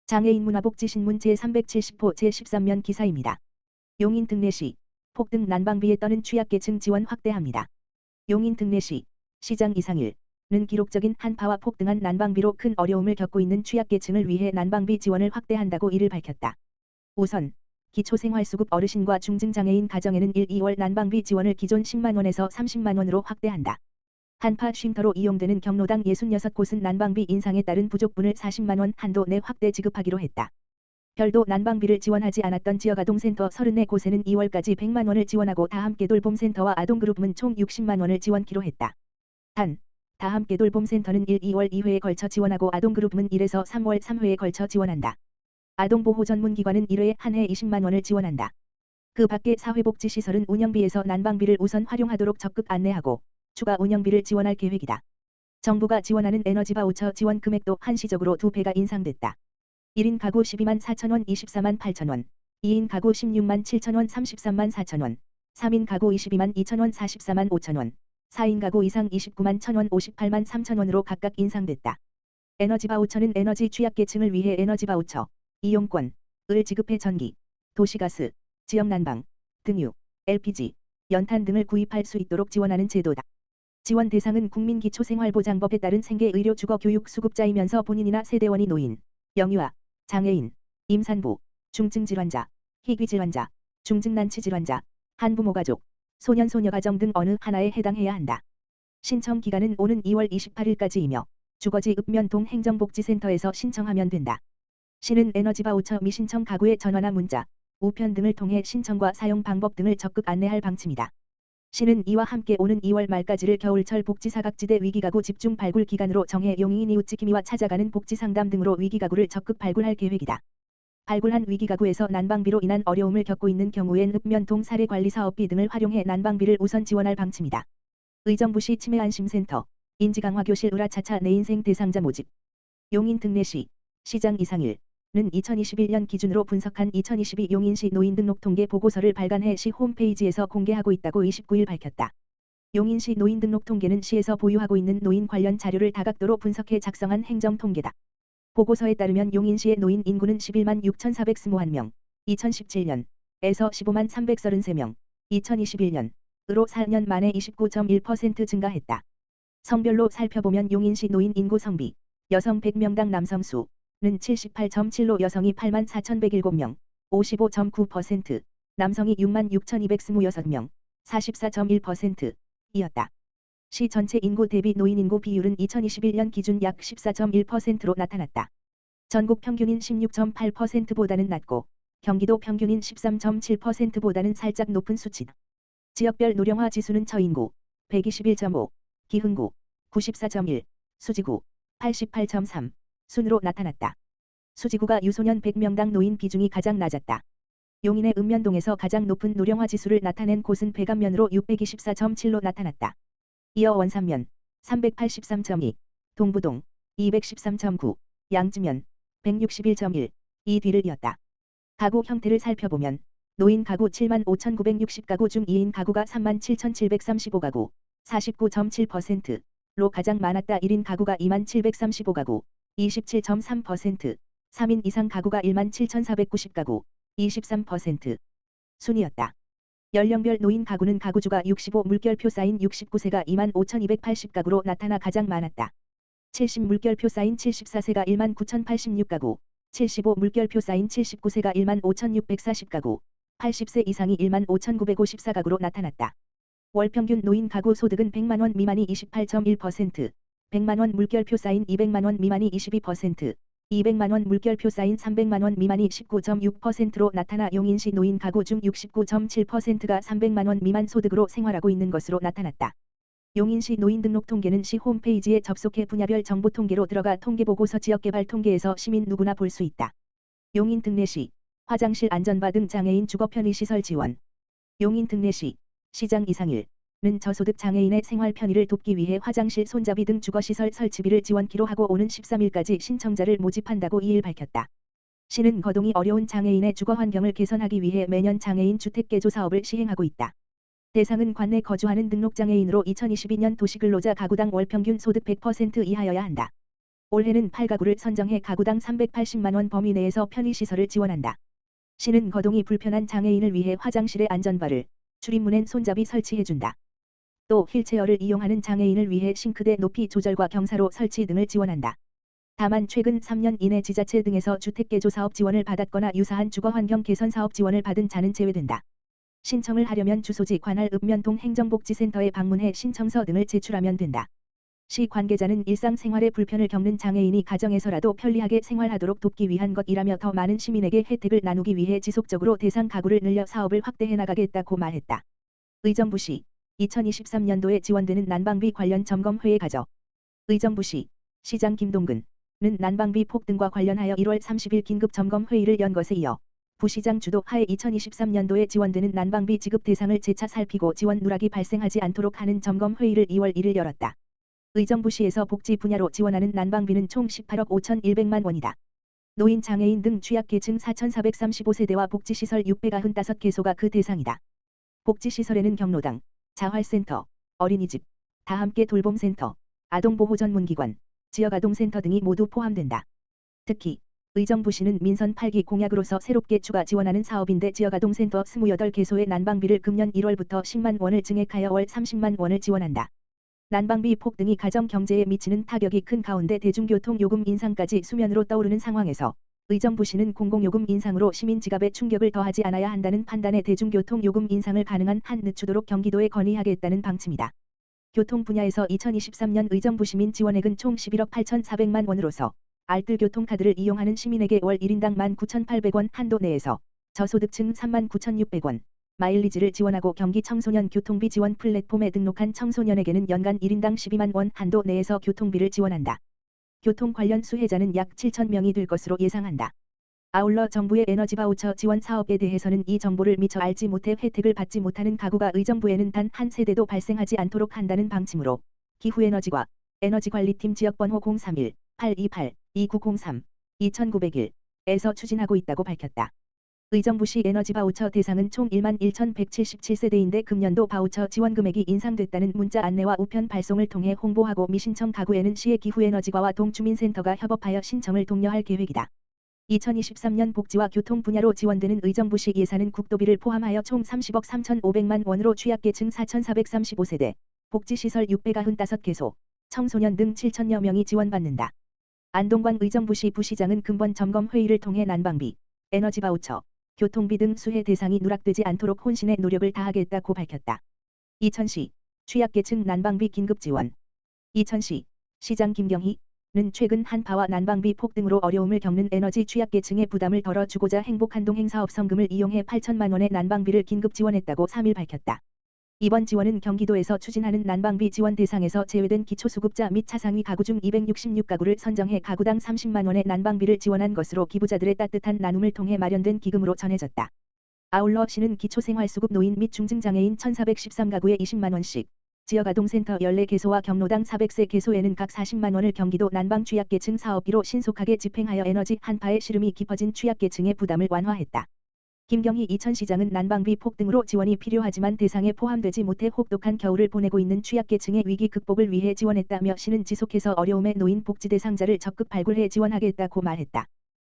장애인 문화복지신문 제370호 제13면 기사입니다. 용인 등내시 폭등 난방비에 떠는 취약계층 지원 확대합니다. 용인 등내시 시장 이상일은 기록적인 한파와 폭등한 난방비로 큰 어려움을 겪고 있는 취약계층을 위해 난방비 지원을 확대한다고 이를 밝혔다. 우선 기초생활수급 어르신과 중증장애인 가정에는 1, 2월 난방비 지원을 기존 10만원에서 30만원으로 확대한다. 한파 쉼터로 이용되는 경로당 66곳은 난방비 인상에 따른 부족분을 40만원 한도 내 확대 지급하기로 했다. 별도 난방비를 지원하지 않았던 지역아동센터 34곳에는 2월까지 100만원을 지원하고 다함께 돌봄센터와 아동그룹은 총 60만원을 지원키로 했다. 단, 다함께 돌봄센터는 1, 2월 2회에 걸쳐 지원하고 아동그룹은 1에서 3월 3회에 걸쳐 지원한다. 아동보호전문기관은 1회에 한 해 20만원을 지원한다. 그 밖에 사회복지시설은 운영비에서 난방비를 우선 활용하도록 적극 안내하고 추가 운영비를 지원할 계획이다. 정부가 지원하는 에너지 바우처 지원 금액도 한시적으로 2배가 인상됐다. 1인 가구 12만 4천원 24만 8천원, 2인 가구 16만 7천원 33만 4천원, 3인 가구 22만 2천원 44만 5천원, 4인 가구 이상 29만 1천원 58만 3천원으로 각각 인상됐다. 에너지 바우처는 에너지 취약계층을 위해 에너지 바우처, 이용권을 지급해 전기, 도시가스, 지역난방, 등유, LPG, 연탄 등을 구입할 수 있도록 지원하는 제도다. 지원 대상은 국민기초생활보장법에 따른 생계, 의료, 주거, 교육 수급자이면서 본인이나 세대원이 노인, 영유아, 장애인, 임산부, 중증질환자, 희귀질환자, 중증난치질환자, 한부모가족, 소년소녀가정 등 어느 하나에 해당해야 한다. 신청 기간은 오는 2월 28일까지이며 주거지 읍면동 행정복지센터에서 신청하면 된다. 시는 에너지 바우처 미신청 가구의 전화나 문자, 우편 등을 통해 신청과 사용 방법 등을 적극 안내할 방침이다. 시는 이와 함께 오는 2월 말까지를 겨울철 복지사각지대 위기가구 집중 발굴 기간으로 정해 용인 이웃지킴이와 찾아가는 복지상담 등으로 위기가구를 적극 발굴할 계획이다. 발굴한 위기가구에서 난방비로 인한 어려움을 겪고 있는 경우엔 읍면동 사례관리사업비 등을 활용해 난방비를 우선 지원할 방침이다. 의정부시 치매안심센터, 인지강화교실 으라차차 내 인생 대상자 모집. 용인 등내시 시장 이상일은 2021년 기준으로 분석한 2022 용인시 노인등록통계 보고서를 발간해 시 홈페이지에서 공개하고 있다고 29일 밝혔다. 용인시 노인등록통계는 시에서 보유하고 있는 노인 관련 자료를 다각도로 분석해 작성한 행정통계다. 보고서에 따르면 용인시의 노인 인구는 11만 6,421명, 2017년에서 15만 333명, 2021년으로 4년 만에 29.1% 증가했다. 성별로 살펴보면 용인시 노인 인구 성비, 여성 100명당 남성 수는 78.7로 여성이 8만 4,107명, 55.9%, 남성이 6만 6,226명, 44.1%이었다. 시 전체 인구 대비 노인 인구 비율은 2021년 기준 약 14.1%로 나타났다. 전국 평균인 16.8%보다는 낮고 경기도 평균인 13.7%보다는 살짝 높은 수치다. 지역별 노령화 지수는 처인구 121.5, 기흥구 94.1, 수지구 88.3 순으로 나타났다. 수지구가 유소년 100명당 노인 비중이 가장 낮았다. 용인의 읍면동에서 가장 높은 노령화 지수를 나타낸 곳은 백안면으로 624.7로 나타났다. 이어 원산면 383.2, 동부동 213.9, 양지면 161.1, 이 뒤를 이었다. 가구 형태를 살펴보면 노인 가구 7만 5,960가구 중 2인 가구가 3만 7,735가구, 49.7%로 가장 많았다. 1인 가구가 2만 735가구, 27.3%, 3인 이상 가구가 1만 7,490가구, 23% 순이었다. 연령별 노인 가구는 가구주가 65 물결표 쌓인 69세가 2만 5,280가구로 나타나 가장 많았다. 70 물결표 쌓인 74세가 1만 9,086가구, 75 물결표 쌓인 79세가 1만 5,640가구, 80세 이상이 1만 5,954가구로 나타났다. 월평균 노인 가구 소득은 100만원 미만이 28.1%, 100만원 물결표 쌓인 200만원 미만이 22%, 200만원 물결표 쌓인 300만원 미만이 19.6%로 나타나 용인시 노인 가구 중 69.7%가 300만원 미만 소득으로 생활하고 있는 것으로 나타났다. 용인시 노인등록통계는 시 홈페이지에 접속해 분야별 정보 통계로 들어가 통계보고서 지역개발 통계에서 시민 누구나 볼 수 있다. 용인 등내시 화장실 안전바 등 장애인 주거 편의시설 지원. 용인 등내시 시장 이상일은 저소득 장애인의 생활 편의를 돕기 위해 화장실 손잡이 등 주거시설 설치비를 지원키로 하고 오는 13일까지 신청자를 모집한다고 2일 밝혔다. 시는 거동이 어려운 장애인의 주거 환경을 개선하기 위해 매년 장애인 주택 개조 사업을 시행하고 있다. 대상은 관내 거주하는 등록장애인으로 2022년 도시근로자 가구당 월평균 소득 100% 이하여야 한다. 올해는 8가구를 선정해 가구당 380만 원 범위 내에서 편의시설을 지원한다. 시는 거동이 불편한 장애인을 위해 화장실에 안전바를, 출입문엔 손잡이 설치해준다. 또 휠체어를 이용하는 장애인을 위해 싱크대 높이 조절과 경사로 설치 등을 지원한다. 다만 최근 3년 이내 지자체 등에서 주택개조 사업 지원을 받았거나 유사한 주거환경 개선 사업 지원을 받은 자는 제외된다. 신청을 하려면 주소지 관할 읍면동 행정복지센터에 방문해 신청서 등을 제출하면 된다. 시 관계자는 일상생활에 불편을 겪는 장애인이 가정에서라도 편리하게 생활하도록 돕기 위한 것이라며 더 많은 시민에게 혜택을 나누기 위해 지속적으로 대상 가구를 늘려 사업을 확대해 나가겠다고 말했다. 의정부시 2023년도에 지원되는 난방비 관련 점검회의 가져. 의정부시 시장 김동근은 난방비 폭등과 관련하여 1월 30일 긴급 점검회의를 연 것에 이어 부시장 주도 하에 2023년도에 지원되는 난방비 지급 대상을 재차 살피고 지원 누락이 발생하지 않도록 하는 점검회의를 2월 1일 열었다. 의정부시에서 복지 분야로 지원하는 난방비는 총 18억 5,100만 원이다. 노인 장애인 등 취약계층 4,435세대와 복지시설 695개소가 그 대상이다. 복지시설에는 경로당, 자활센터, 어린이집, 다함께 돌봄센터, 아동보호전문기관, 지역아동센터 등이 모두 포함된다. 특히 의정부시는 민선 8기 공약으로서 새롭게 추가 지원하는 사업인데 지역아동센터 28개소의 난방비를 금년 1월부터 10만 원을 증액하여 월 30만 원을 지원한다. 난방비 폭등이 가정 경제에 미치는 타격이 큰 가운데 대중교통 요금 인상까지 수면으로 떠오르는 상황에서 의정부시는 공공요금 인상으로 시민 지갑에 충격을 더하지 않아야 한다는 판단에 대중교통 요금 인상을 가능한 한 늦추도록 경기도에 건의하겠다는 방침이다. 교통 분야에서 2023년 의정부 시민 지원액은 총 11억 8,400만 원으로서 알뜰 교통카드를 이용하는 시민에게 월 1인당 19,800원 한도 내에서 저소득층 39,600원, 마일리지를 지원하고 경기 청소년 교통비 지원 플랫폼에 등록한 청소년에게는 연간 1인당 12만 원 한도 내에서 교통비를 지원한다. 교통 관련 수혜자는 약 7,000명이 될 것으로 예상한다. 아울러 정부의 에너지 바우처 지원 사업에 대해서는 이 정보를 미처 알지 못해 혜택을 받지 못하는 가구가 의정부에는 단 한 세대도 발생하지 않도록 한다는 방침으로 기후에너지과 에너지관리팀 지역번호 031-828-2903 2901에서 추진하고 있다고 밝혔다. 의정부시 에너지 바우처 대상은 총 1만 1,177세대인데 금년도 바우처 지원 금액이 인상됐다는 문자 안내와 우편 발송을 통해 홍보하고 미신청 가구에는 시의 기후에너지과와 동주민센터가 협업하여 신청을 독려할 계획이다. 2023년 복지와 교통 분야로 지원되는 의정부시 예산은 국도비를 포함하여 총 30억 3,500만 원으로 취약계층 4,435세대, 복지시설 695개소, 청소년 등 7,000여 명이 지원받는다. 안동관 의정부시 부시장은 금번 점검회의를 통해 난방비, 에너지 바우처, 교통비 등 수혜 대상이 누락되지 않도록 혼신의 노력을 다하겠다고 밝혔다. 이천시 취약계층 난방비 긴급 지원. 이천시 시장 김경희는 최근 한파와 난방비 폭등으로 어려움을 겪는 에너지 취약계층의 부담을 덜어주고자 행복한동 사업 성금을 이용해 8천만 원의 난방비를 긴급 지원했다고 3일 밝혔다. 이번 지원은 경기도에서 추진하는 난방비 지원 대상에서 제외된 기초수급자 및 차상위 가구 중 266가구를 선정해 가구당 30만 원의 난방비를 지원한 것으로 기부자들의 따뜻한 나눔을 통해 마련된 기금으로 전해졌다. 아울러 시는 기초생활수급 노인 및 중증장애인 1,413가구에 20만 원씩, 지역아동센터 14개소와 경로당 400개소에는 각 40만 원을 경기도 난방취약계층 사업비로 신속하게 집행하여 에너지 한파의 시름이 깊어진 취약계층의 부담을 완화했다. 김경희 이천시장은 난방비 폭등으로 지원이 필요하지만 대상에 포함되지 못해 혹독한 겨울을 보내고 있는 취약계층의 위기 극복을 위해 지원했다며 시는 지속해서 어려움에 놓인 복지 대상자를 적극 발굴해 지원하겠다고 말했다.